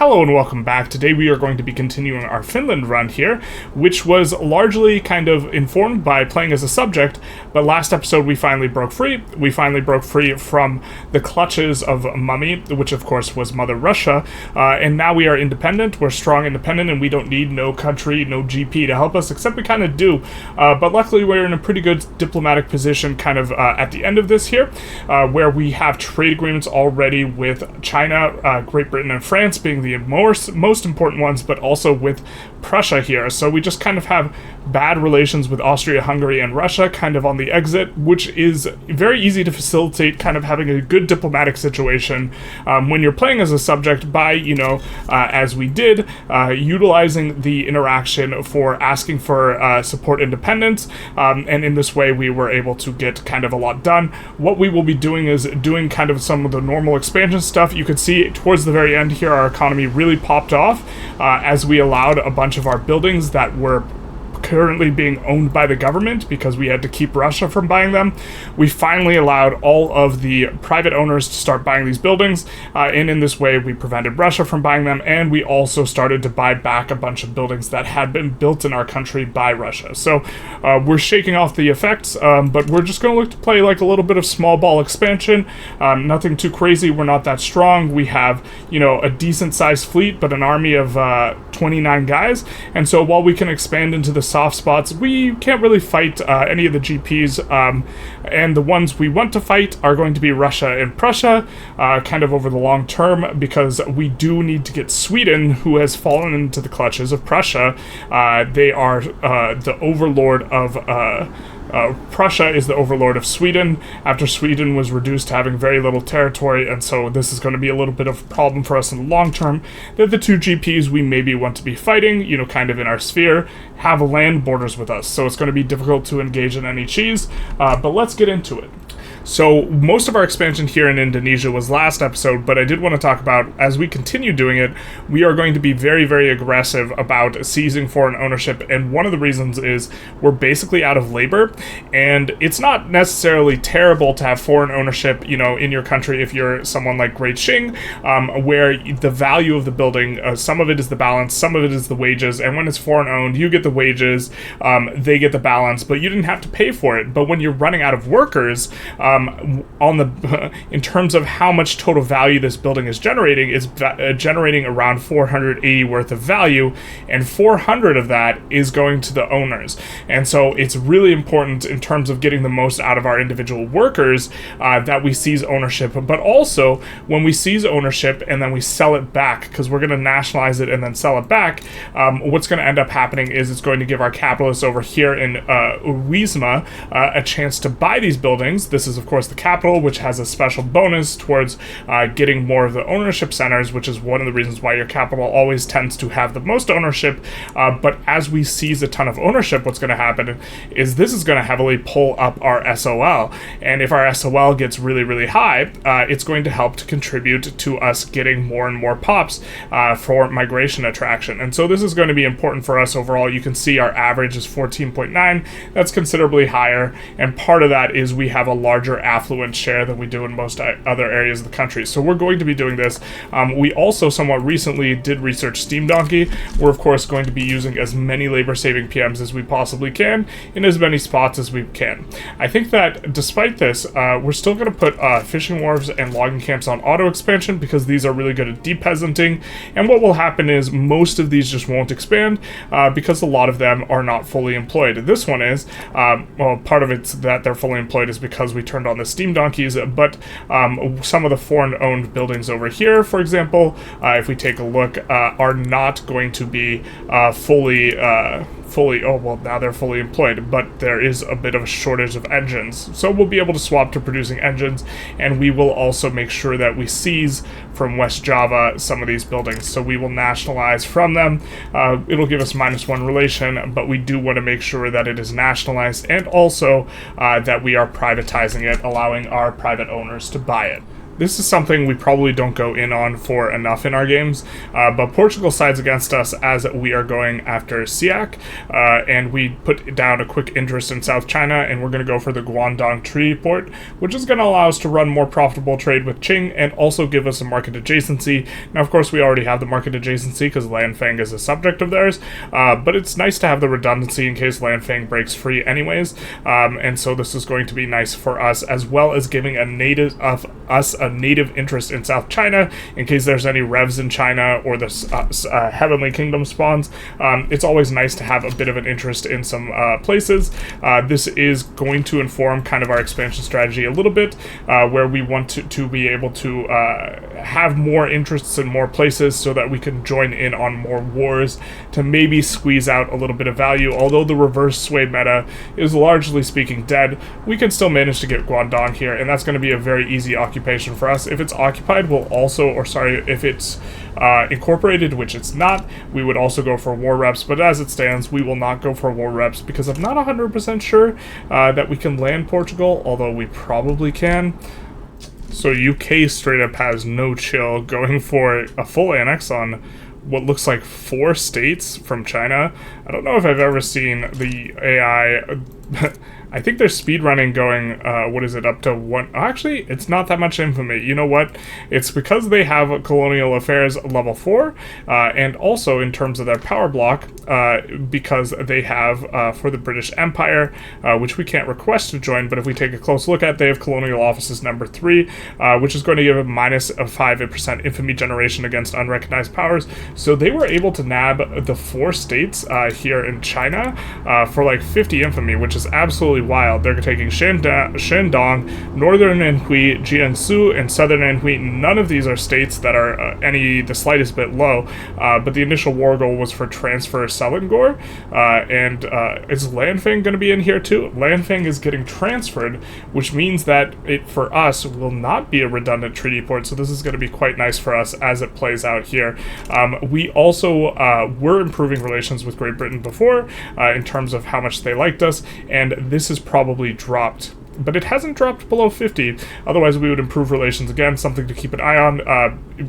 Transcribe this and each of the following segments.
Hello and welcome back. Today we are going to be continuing our Finland run here, which was largely kind of informed by playing as a subject, but last episode we finally broke free. We finally broke free from the clutches of Mummy, which of course was Mother Russia, and now we are independent, we're strong independent, and we don't need no country, no GP to help us, except we kind of do, but luckily we're in a pretty good diplomatic position kind of at the end of this here, where we have trade agreements already with China, Great Britain, and France being the most important ones, but also with Prussia here. So we just kind of have bad relations with Austria, Hungary, and Russia kind of on the exit, which is very easy to facilitate kind of having a good diplomatic situation when you're playing as a subject by, as we did, utilizing the interaction for asking for support independence, and in this way we were able to get kind of a lot done. What we will be doing is doing kind of some of the normal expansion stuff. You can see towards the very end here our economy really popped off as we allowed a bunch of our buildings that were currently being owned by the government because we had to keep Russia from buying them. We finally allowed all of the private owners to start buying these buildings, and in this way we prevented Russia from buying them, and we also started to buy back a bunch of buildings that had been built in our country by Russia. So we're shaking off the effects, but we're just going to look to play like a little bit of small ball expansion, nothing too crazy. We're not that strong. We have, a decent sized fleet, but an army of 29 guys, and so while we can expand into the soft spots, we can't really fight any of the GPs, and the ones we want to fight are going to be Russia and Prussia, kind of over the long term, because we do need to get Sweden, who has fallen into the clutches of Prussia. They are the overlord of Prussia is the overlord of Sweden after Sweden was reduced to having very little territory, and so this is going to be a little bit of a problem for us in the long term. They're the two GPs we maybe want to be fighting, kind of in our sphere, have land borders with us, so it's going to be difficult to engage in any cheese, but let's get into it. So most of our expansion here in Indonesia was last episode, but I did want to talk about, as we continue doing it, we are going to be very, very aggressive about seizing foreign ownership, and one of the reasons is we're basically out of labor, and it's not necessarily terrible to have foreign ownership, in your country if you're someone like Great Qing, where the value of the building, some of it is the balance, some of it is the wages, and when it's foreign owned, you get the wages, they get the balance, but you didn't have to pay for it. But when you're running out of workers, in terms of how much total value this building is generating, it's generating around 480 worth of value, and 400 of that is going to the owners. And so it's really important in terms of getting the most out of our individual workers that we seize ownership, but also when we seize ownership and then we sell it back, because we're going to nationalize it and then sell it back, what's going to end up happening is it's going to give our capitalists over here in Wisma a chance to buy these buildings. This is of course the capital, which has a special bonus towards getting more of the ownership centers, which is one of the reasons why your capital always tends to have the most ownership, but as we seize a ton of ownership, what's going to happen is this is going to heavily pull up our SOL, and if our SOL gets really, really high, it's going to help to contribute to us getting more and more pops for migration attraction, and so this is going to be important for us overall. You can see our average is 14.9, that's considerably higher, and part of that is we have a larger affluent share than we do in most other areas of the country. So we're going to be doing this. We also somewhat recently did research Steam Donkey. We're of course going to be using as many labor-saving PMs as we possibly can in as many spots as we can. I think that despite this, we're still going to put fishing wharves and logging camps on auto expansion because these are really good at depeasanting, and what will happen is most of these just won't expand because a lot of them are not fully employed. This one is, part of it's that they're fully employed is because we turned on the steam donkeys, but some of the foreign-owned buildings over here, for example, if we take a look, are not going to be fully, now they're fully employed, but there is a bit of a shortage of engines. So we'll be able to swap to producing engines, and we will also make sure that we seize from West Java some of these buildings. So we will nationalize from them. It'll give us -1 relation, but we do want to make sure that it is nationalized and also that we are privatizing it, allowing our private owners to buy it. This is something we probably don't go in on for enough in our games, but Portugal sides against us as we are going after Siak, and we put down a quick interest in South China, and we're going to go for the Guangdong Treaty Port, which is going to allow us to run more profitable trade with Qing and also give us a market adjacency. Now, of course, we already have the market adjacency because Lanfang is a subject of theirs, but it's nice to have the redundancy in case Lanfang breaks free anyways, and so this is going to be nice for us, as well as giving a native interest in South China in case there's any revs in China or the Heavenly Kingdom spawns. It's always nice to have a bit of an interest in some places. This is going to inform kind of our expansion strategy a little bit, where we want to be able to have more interests in more places so that we can join in on more wars to maybe squeeze out a little bit of value. Although the reverse sway meta is largely speaking dead, we can still manage to get Guangdong here, and that's going to be a very easy occupation for us. If it's occupied, we'll also, if it's incorporated, which it's not, we would also go for war reps, but as it stands, we will not go for war reps because I'm not 100% sure that we can land Portugal, although we probably can. So UK straight up has no chill, going for a full annex on what looks like 4 states from China. I don't know if I've ever seen the AI... I think they're speedrunning going, what is it, up to 1... Actually, it's not that much infamy. You know what? It's because they have colonial affairs level 4, and also in terms of their power block, because they have, for the British Empire, which we can't request to join, but if we take a close look at, they have colonial offices number 3, which is going to give a minus of 5% infamy generation against unrecognized powers. So they were able to nab the 4 states here in China for like 50 infamy, which is absolutely wild. They're taking Shandong, Northern Anhui, Jiangsu, and Southern Anhui. None of these are states that are the slightest bit low, but the initial war goal was for transfer Selangor, and is Lanfang going to be in here too? Lanfang is getting transferred, which means that it, for us, will not be a redundant treaty port, so this is going to be quite nice for us as it plays out here. We also were improving relations with Great Britain before, in terms of how much they liked us, and this has probably dropped, but it hasn't dropped below 50. Otherwise, we would improve relations again, something to keep an eye on.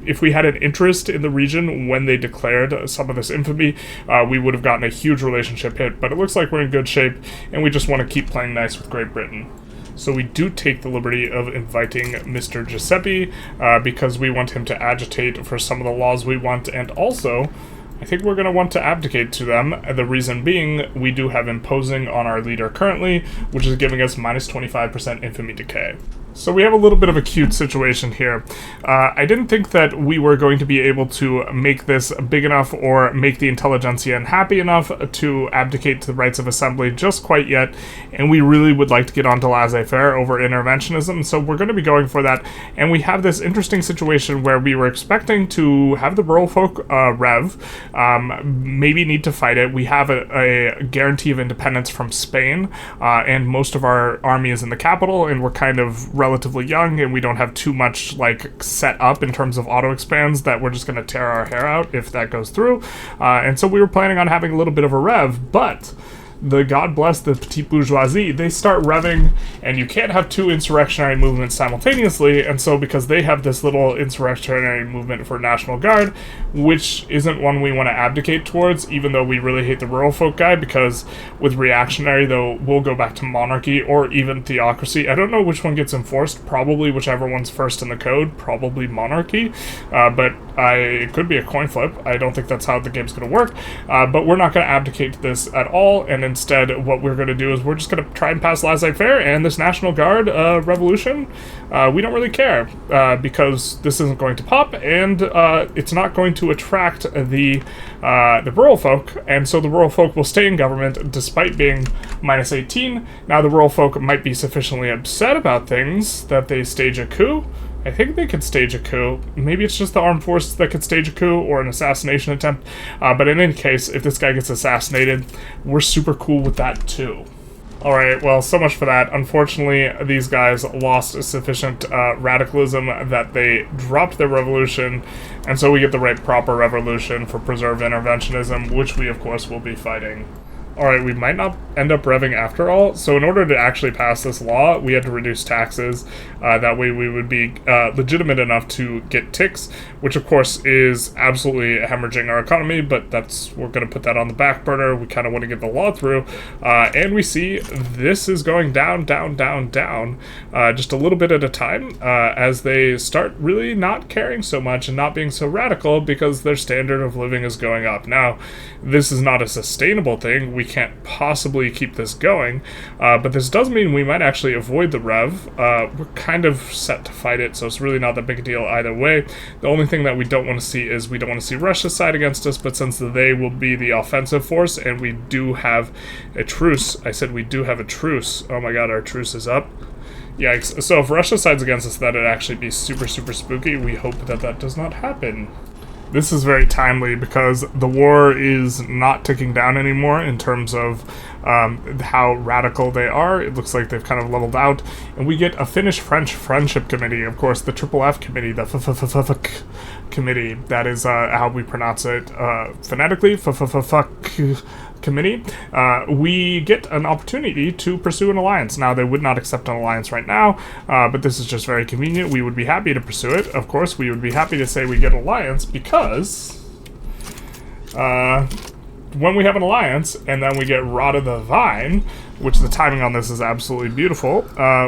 If we had an interest in the region when they declared some of this infamy, we would have gotten a huge relationship hit, but it looks like we're in good shape, and we just want to keep playing nice with Great Britain. So we do take the liberty of inviting Mr. Giuseppe, because we want him to agitate for some of the laws we want, and also I think we're going to want to abdicate to them, the reason being we do have imposing on our leader currently, which is giving us minus 25% infamy decay. So we have a little bit of a cute situation here. I didn't think that we were going to be able to make this big enough or make the Intelligentsia unhappy enough to abdicate to the rights of assembly just quite yet, and we really would like to get onto laissez-faire over interventionism, so we're going to be going for that. And we have this interesting situation where we were expecting to have the rural folk rev, maybe need to fight it. We have a guarantee of independence from Spain, and most of our army is in the capital, and we're kind of relatively young, and we don't have too much like set up in terms of auto expands that we're just going to tear our hair out if that goes through, and so we were planning on having a little bit of a rev, but the God bless the petite bourgeoisie, they start revving, and you can't have 2 insurrectionary movements simultaneously, and so because they have this little insurrectionary movement for National Guard, which isn't one we want to abdicate towards, even though we really hate the rural folk guy, because with reactionary, though, we'll go back to monarchy or even theocracy. I don't know which one gets enforced, probably whichever one's first in the code, probably monarchy, but it could be a coin flip. I don't think that's how the game's going to work, but we're not going to abdicate to this at all, and instead what we're going to do is we're just going to try and pass laissez-faire, and this National Guard revolution, we don't really care, because this isn't going to pop, and it's not going to attract the rural folk, and so the rural folk will stay in government despite being minus 18. Now the rural folk might be sufficiently upset about things that they stage a coup. I think they could stage a coup. Maybe it's just the armed forces that could stage a coup or an assassination attempt. But in any case, if this guy gets assassinated, we're super cool with that too. Alright, well, so much for that. Unfortunately, these guys lost sufficient radicalism that they dropped their revolution, and so we get the right proper revolution for preserved interventionism, which we, of course, will be fighting. Alright, we might not end up revving after all. So in order to actually pass this law, we had to reduce taxes. That way we would be legitimate enough to get ticks, which of course is absolutely hemorrhaging our economy, but we're going to put that on the back burner. We kind of want to get the law through. And we see this is going down, down, down, down, just a little bit at a time, as they start really not caring so much and not being so radical because their standard of living is going up. Now, this is not a sustainable thing. We can't possibly keep this going, but this does mean we might actually avoid the rev. We're kind of set to fight it, so it's really not that big a deal either way. The only thing that we don't want to see is we don't want to see Russia's side against us, but since they will be the offensive force, and we do have a truce, I said we do have a truce. Oh my god, our truce is up. Yikes. So if Russia sides against us, that'd actually be super, super spooky. We hope that that does not happen. This is very timely because the war is not ticking down anymore in terms of how radical they are. It looks like they've kind of leveled out. And we get a Finnish-French Friendship Committee, of course, the Triple F Committee, the FFFF Committee. That is how we pronounce it phonetically, FFFF Committee. We get an opportunity to pursue an alliance. Now, they would not accept an alliance right now, but this is just very convenient. We would be happy to pursue it. Of course, we would be happy to say we get an alliance because when we have an alliance and then we get Rod of the Vine, which the timing on this is absolutely beautiful,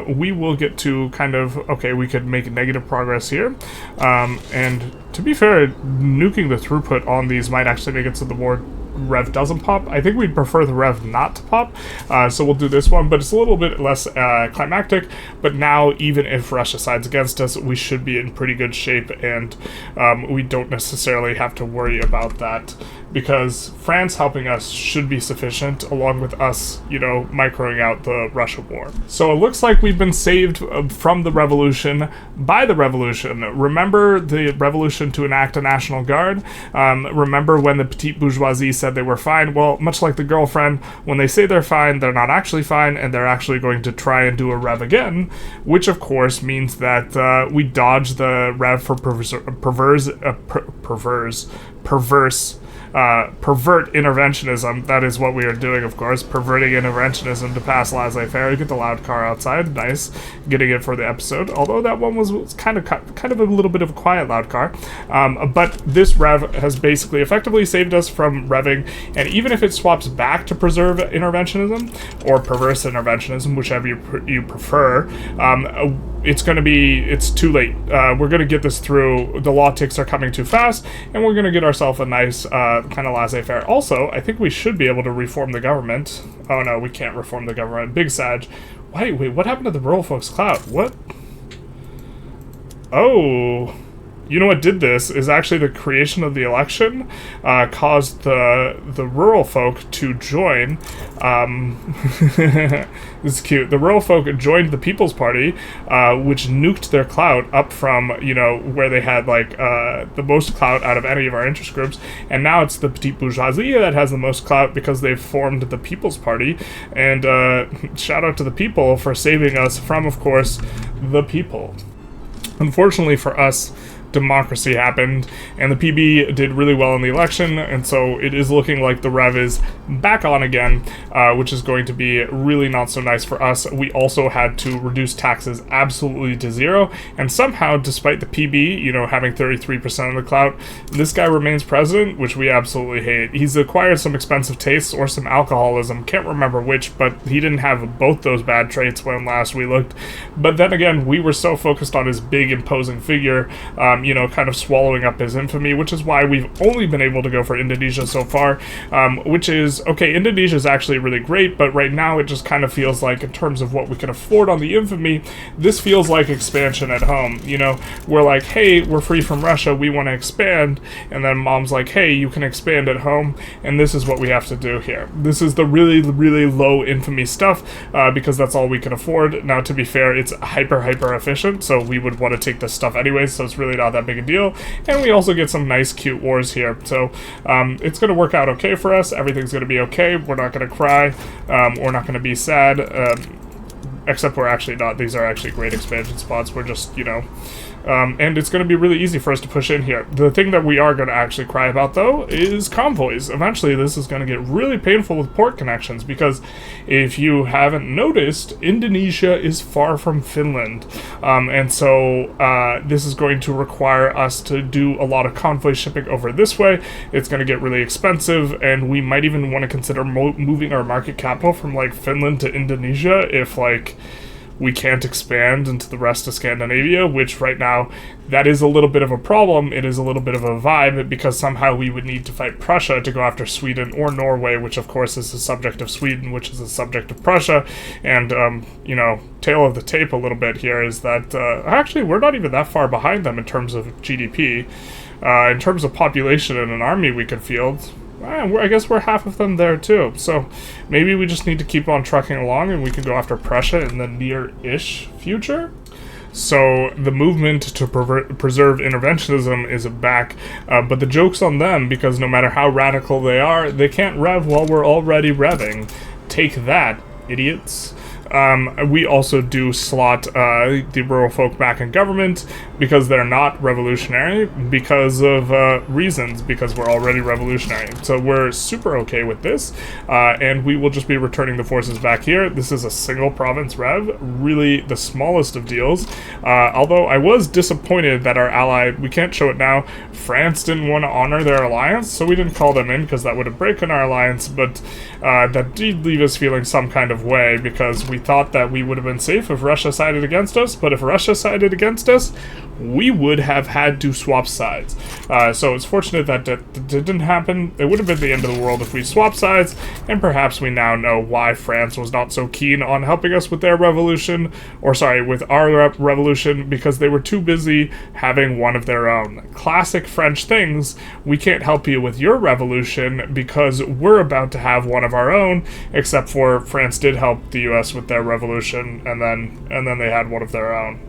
we will get to kind of, okay, we could make negative progress here. And to be fair, nuking the throughput on these might actually make it so the war rev doesn't pop. I think we'd prefer the rev not to pop, so we'll do this one, but it's a little bit less climactic. But now, even if Russia sides against us, we should be in pretty good shape, and we don't necessarily have to worry about that, because France helping us should be sufficient, along with us, you know, microing out the Russia war. So it looks like we've been saved from the revolution by the revolution. Remember the revolution to enact a national guard? Remember when the petite bourgeoisie said they were fine? Well, much like the girlfriend, when they say they're fine, they're not actually fine, and they're actually going to try and do a rev again, which of course means that we dodge the rev for pervert interventionism. That is what we are doing, of course, perverting interventionism to pass laissez-faire. Get the loud car outside, nice, getting it for the episode. Although that one was kind of a little bit of a quiet loud car. But this rev has basically effectively saved us from revving, and even if it swaps back to preserve interventionism or perverse interventionism, whichever you prefer, it's too late. We're gonna get this through. The law ticks are coming too fast, and we're gonna get ourselves a nice kind of laissez-faire. Also, I think we should be able to reform the government. Oh no, we can't reform the government. Big Sag. Wait, what happened to the rural folks clout? What? Oh, you know what did this is actually the creation of the election caused the rural folk to join. This is cute. The rural folk joined the People's Party, which nuked their clout up from, you know, where they had like the most clout out of any of our interest groups, and now it's the petite bourgeoisie that has the most clout because they've formed the People's Party. And shout out to the people for saving us from, of course, the people. Unfortunately for us, democracy happened, and the PB did really well in the election, and so it is looking like the rev is back on again, which is going to be really not so nice for us. We also had to reduce taxes absolutely to zero, and somehow, despite the PB, you know, having 33% of the clout, this guy remains president, which we absolutely hate. He's acquired some expensive tastes or some alcoholism, can't remember which, but he didn't have both those bad traits when last we looked. But then again, we were so focused on his big, imposing figure, you know, kind of swallowing up his infamy, which is why we've only been able to go for Indonesia so far, which is, okay, Indonesia is actually really great, but right now it just kind of feels like, in terms of what we can afford on the infamy, this feels like expansion at home. You know, we're like, hey, we're free from Russia, we want to expand, and then mom's like, hey, you can expand at home, and this is what we have to do here. This is the really, really low infamy stuff, because that's all we can afford. Now, to be fair, it's hyper efficient, so we would want to take this stuff anyways, so it's really not that big a deal. And we also get some nice cute wars here, so it's going to work out okay for us. Everything's going to be okay. We're not going to cry, we're not going to be sad, except we're actually not. These are actually great expansion spots. We're just, you know, And it's going to be really easy for us to push in here. The thing that we are going to actually cry about, though, is convoys. Eventually, this is going to get really painful with port connections, because if you haven't noticed, Indonesia is far from Finland. And so this is going to require us to do a lot of convoy shipping over this way. It's going to get really expensive, and we might even want to consider moving our market capital from, like, Finland to Indonesia if, like, we can't expand into the rest of Scandinavia, which right now, that is a little bit of a problem. It is a little bit of a vibe, because somehow we would need to fight Prussia to go after Sweden or Norway, which of course is the subject of Sweden, which is the subject of Prussia. And, you know, tail of the tape a little bit here is that, actually, we're not even that far behind them in terms of GDP. In terms of population and an army we could field, I guess we're half of them there too. So maybe we just need to keep on trucking along, and we can go after Prussia in the near-ish future. So the movement to preserve interventionism is back, but the joke's on them, because no matter how radical they are, they can't rev while we're already revving. Take that, idiots. We also do slot the rural folk back in government, because they're not revolutionary, because of reasons, because we're already revolutionary. So we're super okay with this, and we will just be returning the forces back here. This is a single province rev, really the smallest of deals, although I was disappointed that our ally, we can't show it now, France didn't want to honor their alliance, so we didn't call them in, because that would have broken our alliance, but that did leave us feeling some kind of way, because we thought that we would have been safe if Russia sided against us, but if Russia sided against us, we would have had to swap sides. So it's fortunate that that didn't happen. It would have been the end of the world if we swapped sides, and perhaps we now know why France was not so keen on helping us with their revolution, or sorry, with our revolution, because they were too busy having one of their own. Classic French things, we can't help you with your revolution because we're about to have one of our own, except for France did help the US with their revolution, and then they had one of their own.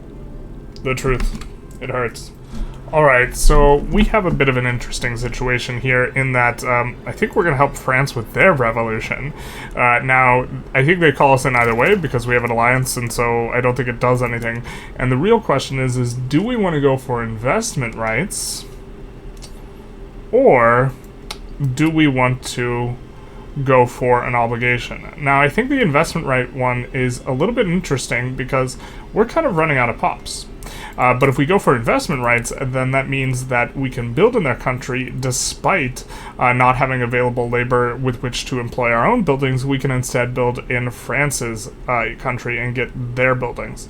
The truth. It hurts. Alright, so we have a bit of an interesting situation here in that I think we're going to help France with their revolution. Now, I think they call us in either way because we have an alliance, and so I don't think it does anything. And the real question is do we want to go for investment rights, or do we want to go for an obligation? Now, I think the investment right one is a little bit interesting because we're kind of running out of pops. But if we go for investment rights, then that means that we can build in their country despite not having available labor with which to employ our own buildings. We can instead build in France's country and get their buildings.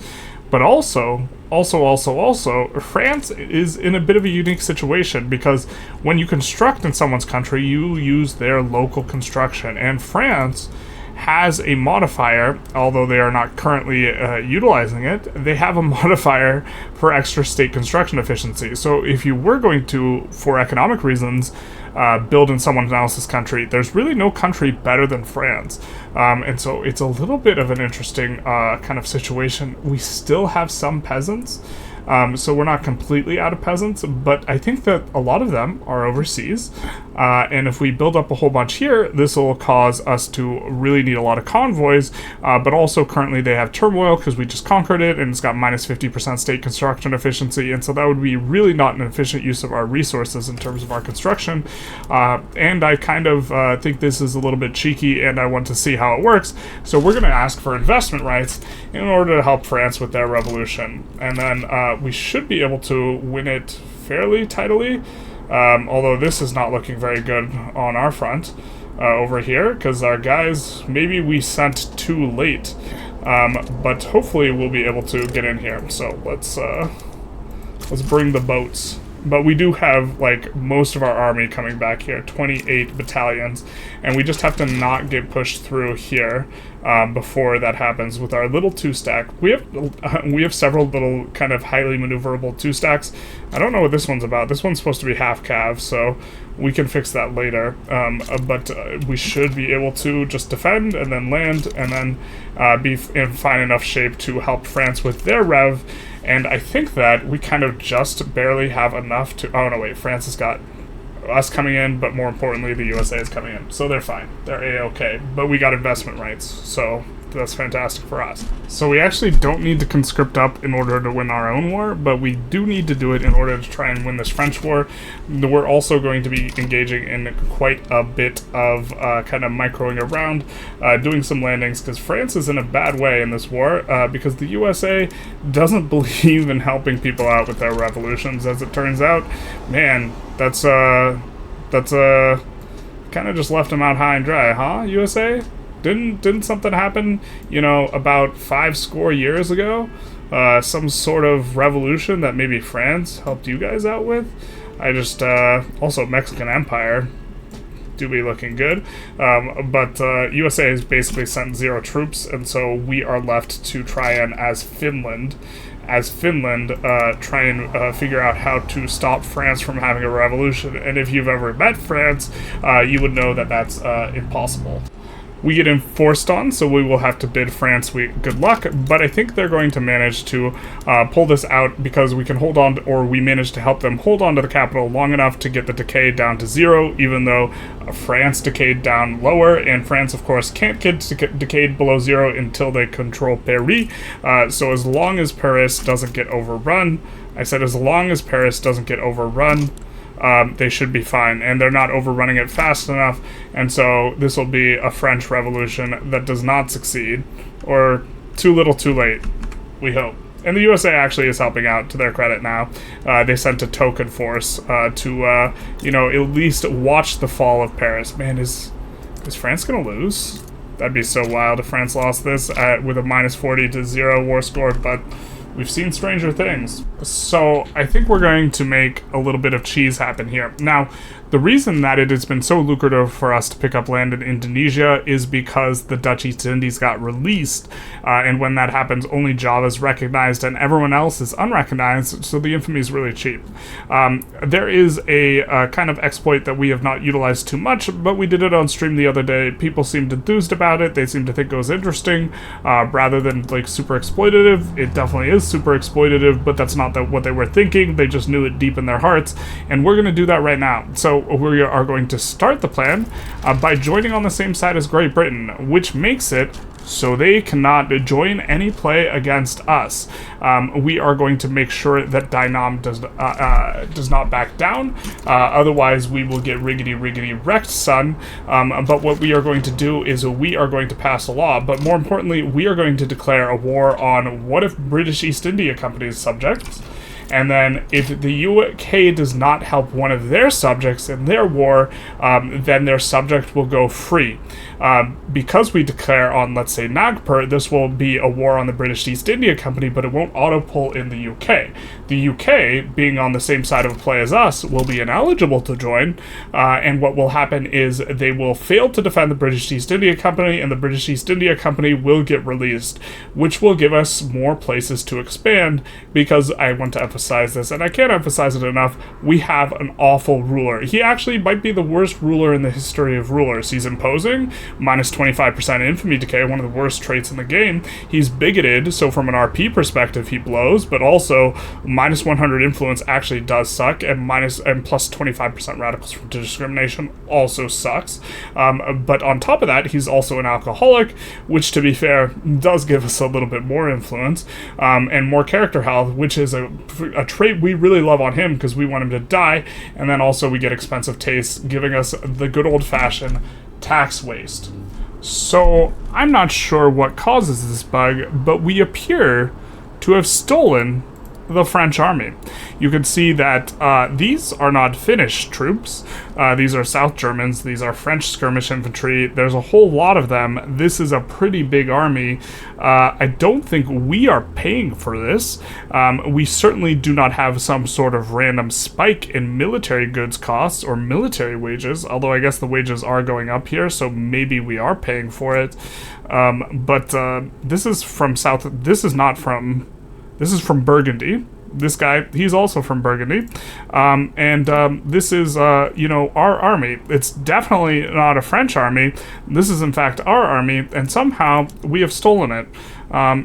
But also, France is in a bit of a unique situation because when you construct in someone's country, you use their local construction. And France has a modifier, although they are not currently utilizing it, they have a modifier for extra state construction efficiency. So if you were going to, for economic reasons, build in someone else's country, there's really no country better than France. And so it's a little bit of an interesting kind of situation. We still have some peasants, so we're not completely out of peasants, but I think that a lot of them are overseas. And if we build up a whole bunch here, this will cause us to really need a lot of convoys, but also currently they have turmoil because we just conquered it and it's got minus 50% state construction efficiency, and so that would be really not an efficient use of our resources in terms of our construction. And I kind of think this is a little bit cheeky, and I want to see how it works, so we're going to ask for investment rights in order to help France with their revolution. And then we should be able to win it fairly tidily, although this is not looking very good on our front over here, because our guys, maybe we sent too late, but hopefully we'll be able to get in here. So let's bring the boats. But we do have, like, most of our army coming back here, 28 battalions, and we just have to not get pushed through here before that happens with our little two-stack. We have several little kind of highly maneuverable two-stacks. I don't know what this one's about. This one's supposed to be half-cav, so we can fix that later. But we should be able to just defend and then land and then be in fine enough shape to help France with their rev. And I think that we kind of just barely have enough to... Oh, no, wait. France has got us coming in, but more importantly, the USA is coming in. So they're fine. They're A-okay. But we got investment rights, so That's fantastic for us. So we actually don't need to conscript up in order to win our own war, but we do need to do it in order to try and win this French war. We're also going to be engaging in quite a bit of kind of microing around, doing some landings, because France is in a bad way in this war, because the USA doesn't believe in helping people out with their revolutions, as it turns out. Man, that's kind of just left them out high and dry, huh, USA? Didn't something happen, about 50 years ago? Some sort of revolution that maybe France helped you guys out with? Also Mexican Empire do be looking good. But USA has basically sent 0 troops, and so we are left to try and, as Finland, try and figure out how to stop France from having a revolution. And if you've ever met France, you would know that that's impossible. We get enforced on, so we will have to bid France good luck, but I think they're going to manage to pull this out because we can hold on, or we managed to help them hold on to the capital long enough to get the decay down to 0, even though France decayed down lower, and France, of course, can't get decayed below 0 until they control Paris. So as long as Paris doesn't get overrun, they should be fine, and they're not overrunning it fast enough, and so this will be a French Revolution that does not succeed, or too little too late, we hope. And the USA actually is helping out, to their credit now. They sent a token force to, at least watch the fall of Paris. Man, is France gonna lose? That'd be so wild if France lost this with a -40 to 0 war score, but we've seen stranger things. So I think we're going to make a little bit of cheese happen here. Now, the reason that it has been so lucrative for us to pick up land in Indonesia is because the Dutch East Indies got released, and when that happens, only Java is recognized and everyone else is unrecognized, so the infamy is really cheap. There is a kind of exploit that we have not utilized too much, but we did it on stream the other day. People seemed enthused about it. They seemed to think it was interesting, rather than like super exploitative. It definitely is super exploitative, but that's not what they were thinking. They just knew it deep in their hearts, and we're going to do that right now. So we are going to start the plan by joining on the same side as Great Britain, which makes it so they cannot join any play against us. We are going to make sure that Dynam does not back down, otherwise we will get riggedy wrecked, son. But what we are going to do is we are going to pass a law, but more importantly, we are going to declare a war on what if British East India Company's subjects. And then if the UK does not help one of their subjects in their war, then their subject will go free. Because we declare on, let's say, Nagpur, this will be a war on the British East India Company, but it won't auto-pull in the UK. The UK, being on the same side of a play as us, will be ineligible to join, and what will happen is they will fail to defend the British East India Company, and the British East India Company will get released, which will give us more places to expand, because I want to emphasize this, and I can't emphasize it enough, we have an awful ruler. He actually might be the worst ruler in the history of rulers. He's imposing, minus 25% infamy decay, one of the worst traits in the game. He's bigoted, so from an RP perspective he blows, but also minus 100 influence actually does suck, and plus 25% radicals from discrimination also sucks. But on top of that, he's also an alcoholic, which, to be fair, does give us a little bit more influence, and more character health, which is a trait we really love on him because we want him to die, and then also we get expensive tastes, giving us the good old-fashioned tax waste. So I'm not sure what causes this bug, but we appear to have stolen the French army. You can see that these are not Finnish troops. These are South Germans. These are French skirmish infantry. There's a whole lot of them. This is a pretty big army. I don't think we are paying for this. We certainly do not have some sort of random spike in military goods costs or military wages, although I guess the wages are going up here, so maybe we are paying for it. But this is from South. This is from Burgundy. This guy, he's also from Burgundy. This is, our army. It's definitely not a French army. This is, in fact, our army, and somehow we have stolen it.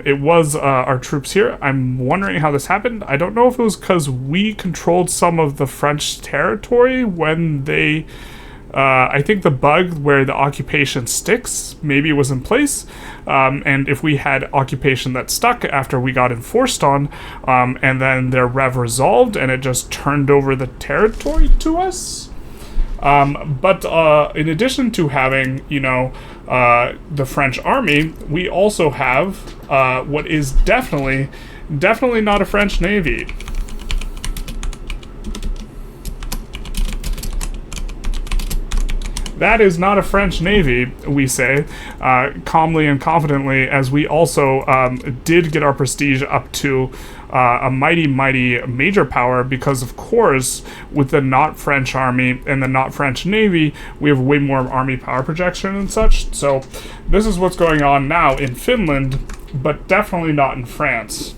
It was our troops here. I'm wondering how this happened. I don't know if it was because we controlled some of the French territory when they I think the bug where the occupation sticks maybe was in place, and if we had occupation that stuck after we got enforced on, and then their rev resolved and it just turned over the territory to us. But in addition to having, the French army, we also have what is definitely not a French navy. That is not a French navy, we say, calmly and confidently, as we also did get our prestige up to a mighty, mighty major power, because, of course, with the not French army and the not French navy, we have way more army power projection and such. So this is what's going on now in Finland, but definitely not in France.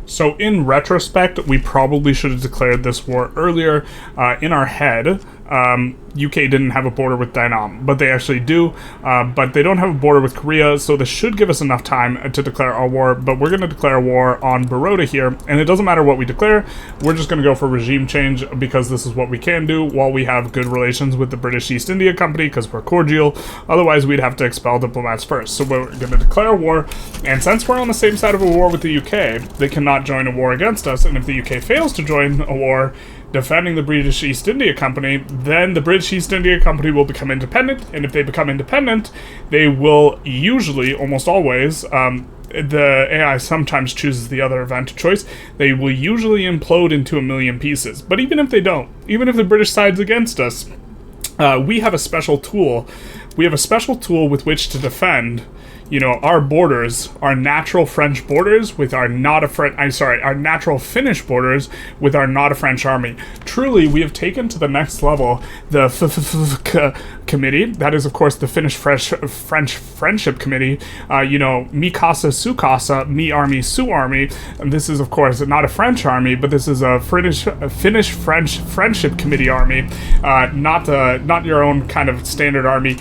So in retrospect, we probably should have declared this war earlier. In our head, UK didn't have a border with Djenne, but they actually do, but they don't have a border with Korea, so this should give us enough time to declare our war, but we're going to declare a war on Baroda here, and it doesn't matter what we declare, we're just going to go for regime change, because this is what we can do while we have good relations with the British East India Company, because we're cordial. Otherwise we'd have to expel diplomats first. So we're going to declare war, and since we're on the same side of a war with the UK, they cannot join a war against us, and if the UK fails to join a war defending the British East India Company, then the British East India Company will become independent, and if they become independent, they will usually, almost always, the AI sometimes chooses the other event choice, they will usually implode into a million pieces. But even if they don't, even if the British side's against us, we have a special tool. We have a special tool with which to defend our borders, our natural French borders with our our natural Finnish borders with our not a French army. Truly, we have taken to the next level the committee. That is, of course, the Finnish French Friendship Committee. Mi casa, su casa, mi army, su army. And this is, of course, not a French army, but this is a Finnish French Friendship Committee army, not your own kind of standard army.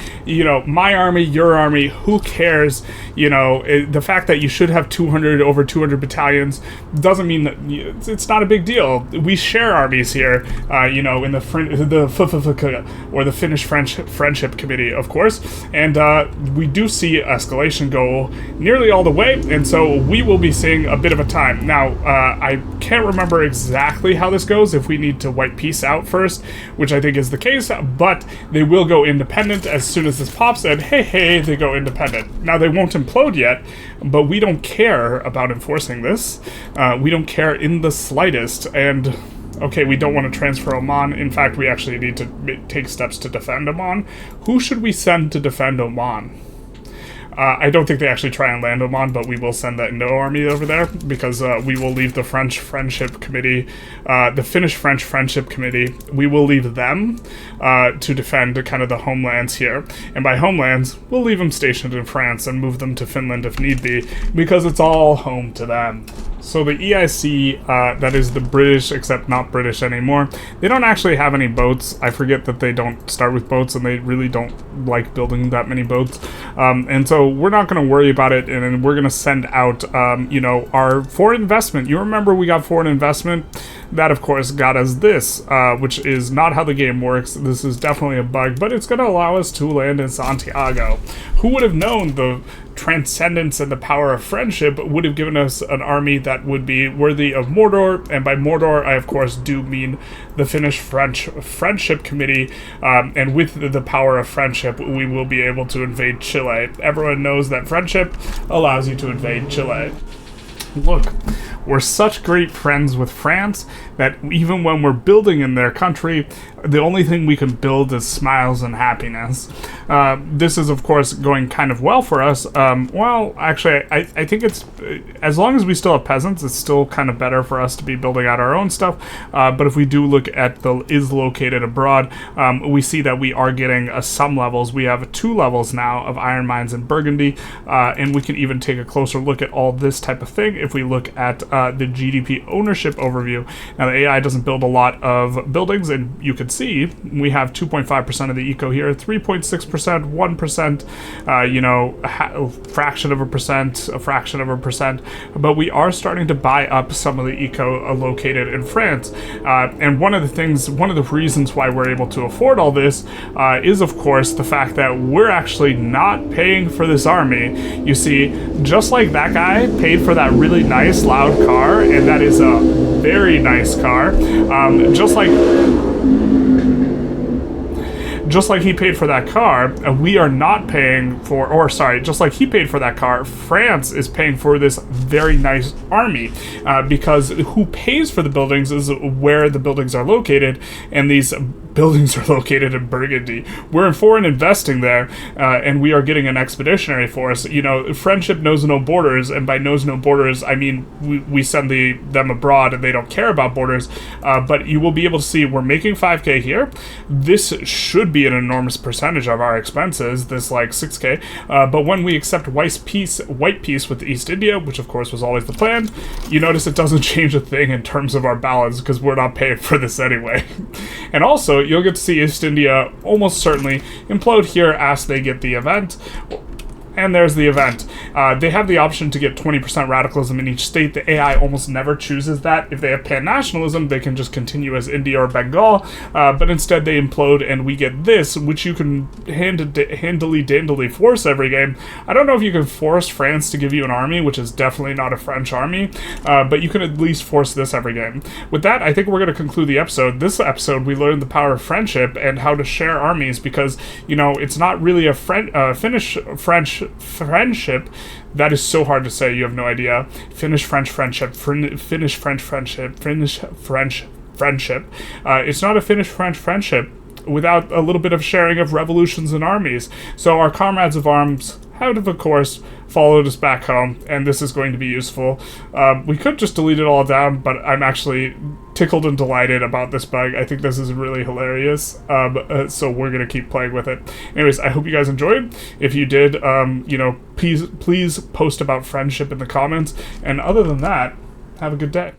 My army, your army. Who cares? The fact that you should have over 200 battalions doesn't mean that it's not a big deal. We share armies here, in the Finnish Friendship Committee, of course, and we do see escalation go nearly all the way, and so we will be seeing a bit of a time. Now, I can't remember exactly how this goes, if we need to wipe peace out first, which I think is the case, but they will go independent as soon as this pops, and hey, they go independent. Now, they won't implode yet, but we don't care about enforcing this. We don't care in the slightest, and okay, we don't want to transfer Oman. In fact, we actually need to take steps to defend Oman. Who should we send to defend Oman? I don't think they actually try and land Oman, but we will send the Indo army over there, because we will leave the French Friendship Committee, the Finnish French Friendship Committee, we will leave them to defend kind of the homelands here. And by homelands, we'll leave them stationed in France and move them to Finland if need be, because it's all home to them. So the EIC, that is the British, except not British anymore, they don't actually have any boats. I forget that they don't start with boats, and they really don't like building that many boats. And so we're not going to worry about it, and then we're going to send out, our foreign investment. You remember we got foreign investment? That, of course, got us this, which is not how the game works. This is definitely a bug, but it's going to allow us to land in Santiago. Who would have known the transcendence and the power of friendship would have given us an army that would be worthy of Mordor? And by Mordor, I, of course, do mean the Finnish French Friendship Committee, and with the power of friendship, we will be able to invade Chile. Everyone knows that friendship allows you to invade Chile. Look, we're such great friends with France that even when we're building in their country, the only thing we can build is smiles and happiness. This is, of course, going kind of well for us. Well, actually, I think it's, as long as we still have peasants, it's still kind of better for us to be building out our own stuff. But if we do look at the is located abroad, we see that we are getting some levels. We have 2 levels now of iron mines in Burgundy, and we can even take a closer look at all this type of thing if we look at the GDP ownership overview. Now, the AI doesn't build a lot of buildings, and you can could see, we have 2.5% of the eco here, 3.6%, 1%, fraction of a percent, a fraction of a percent, but we are starting to buy up some of the eco located in France. And one of the reasons why we're able to afford all this is, of course, the fact that we're actually not paying for this army. You see, just like that guy paid for that really nice, loud car, and that is a very nice car, just like he paid for that car, we are not paying for, or sorry, just like he paid for that car, France is paying for this very nice army, because who pays for the buildings is where the buildings are located, and these buildings are located in Burgundy. We're in foreign investing there, and we are getting an expeditionary force. You know, friendship knows no borders, and by knows no borders, I mean we send them abroad and they don't care about borders, but you will be able to see we're making 5K here. This should be an enormous percentage of our expenses, this like 6K, but when we accept white peace with East India, which of course was always the plan, you notice it doesn't change a thing in terms of our balance because we're not paying for this anyway. And also, you'll get to see East India almost certainly implode here as they get the event. And there's the event. They have the option to get 20% radicalism in each state. The AI almost never chooses that. If they have pan-nationalism, they can just continue as India or Bengal, but instead they implode and we get this, which you can handily force every game. I don't know if you can force France to give you an army, which is definitely not a French army, but you can at least force this every game. With that, I think we're going to conclude the episode. This episode, we learned the power of friendship and how to share armies because, you know, it's not really a Finnish-French friendship. That is so hard to say, you have no idea. Finnish-French friendship, Finnish-French friendship, Finnish-French friendship. It's not a Finnish-French friendship without a little bit of sharing of revolutions and armies. So our comrades of arms have, of course, followed us back home, and this is going to be useful. We could just delete it all down, but I'm actually tickled and delighted about this bug. I think this is really hilarious, so we're going to keep playing with it. Anyways, I hope you guys enjoyed. If you did, please post about friendship in the comments, and other than that, have a good day.